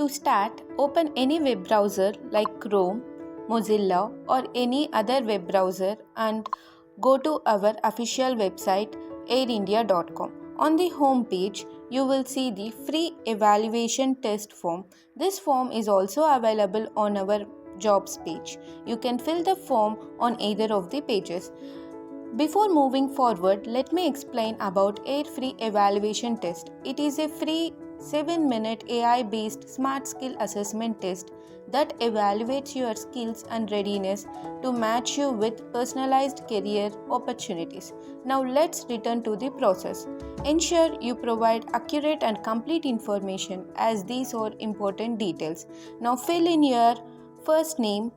To start, open any web browser like Chrome, Mozilla, or any other web browser and go to our official website airindia.com. On the home page, you will see the free evaluation test form. This form is also available on our jobs page. You can fill the form on either of the pages. Before moving forward, let me explain about AIR Free Evaluation Test. It is a free 7-minute AI-based smart skill assessment test that evaluates your skills and readiness to match you with personalized career opportunities. Now let's return to the process. Ensure you provide accurate and complete information as these are important details. Now fill in your first name,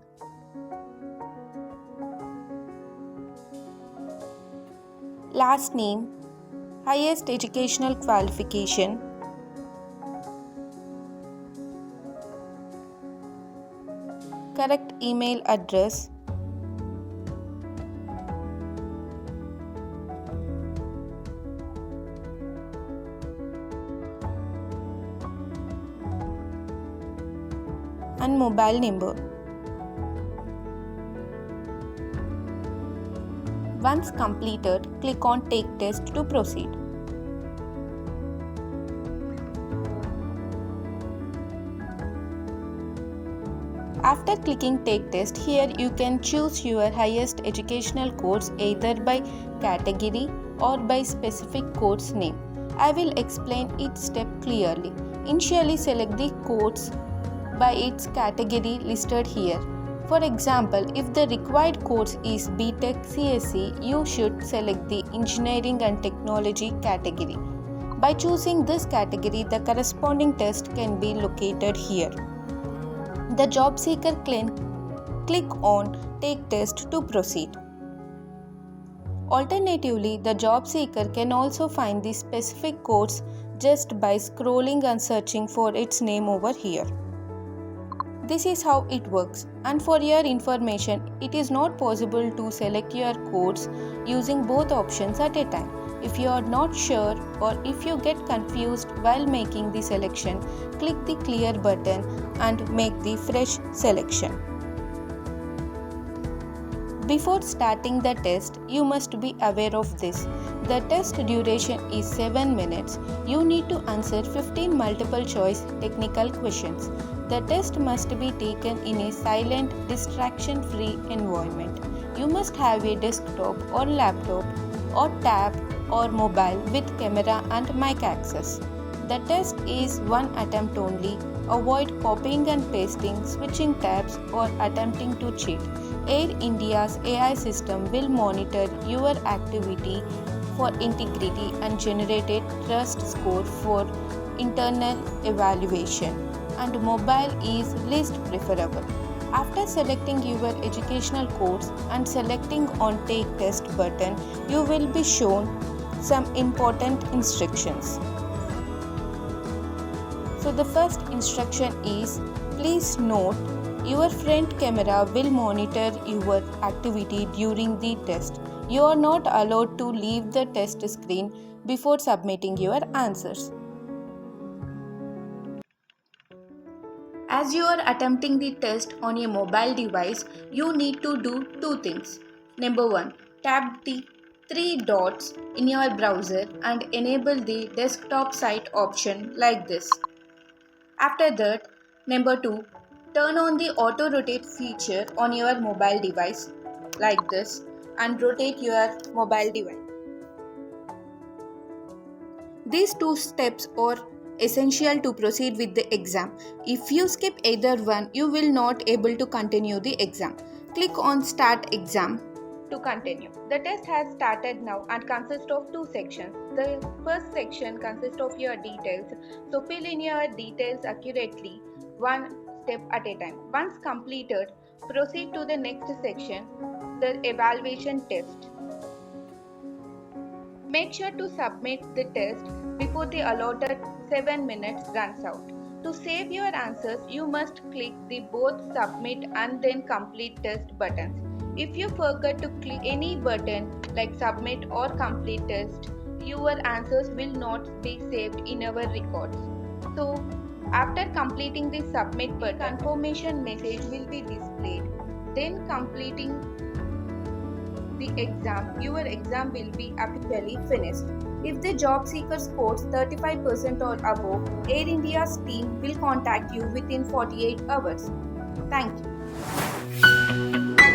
last name, highest educational qualification, correct email address, and mobile number. Once completed, click on Take Test to proceed. After clicking Take Test, here you can choose your highest educational course either by category or by specific course name. I will explain each step clearly. Initially, select the course by its category listed here. For example, if the required course is BTech CSE, you should select the Engineering and Technology category. By choosing this category, the corresponding test can be located here. The job seeker can click on Take Test to proceed. Alternatively, the job seeker can also find the specific course just by scrolling and searching for its name over here. This is how it works, and for your information, it is not possible to select your course using both options at a time. If you are not sure or if you get confused while making the selection, click the clear button and make the fresh selection. Before starting the test, you must be aware of this. The test duration is 7 minutes. You need to answer 15 multiple choice technical questions. The test must be taken in a silent, distraction-free environment. You must have a desktop or laptop or tab or mobile with camera and mic access. The test is one attempt only. Avoid copying and pasting, switching tabs or attempting to cheat. Air India's AI system will monitor your activity for integrity and generate a trust score for internal evaluation, and mobile is least preferable. After selecting your educational course and selecting on Take Test button, you will be shown some important instructions. So the first instruction is, please note, your front camera will monitor your activity during the test. You are not allowed to leave the test screen before submitting your answers. As you are attempting the test on a mobile device, you need to do two things. Number 1. Tap the 3 dots in your browser and enable the desktop site option like this. After that, number 2. Turn on the auto rotate feature on your mobile device like this and rotate your mobile device. These two steps are essential to proceed with the exam. If you skip either one, you will not able to continue the exam. Click on Start Exam to continue. The test has started now and consists of two sections. The first section consists of your details. So fill in your details accurately, one step at a time. Once completed, proceed to the next section, the evaluation test. Make sure to submit the test before the allotted 7 minutes runs out. To save your answers, you must click the both Submit and then Complete Test buttons. If you forget to click any button like Submit or Complete Test, your answers will not be saved in our records. So After completing the submit button, confirmation message will be displayed. Then completing the exam, your exam will be officially finished. If the job seeker scores 35% or above, Air India's team will contact you within 48 hours. Thank you.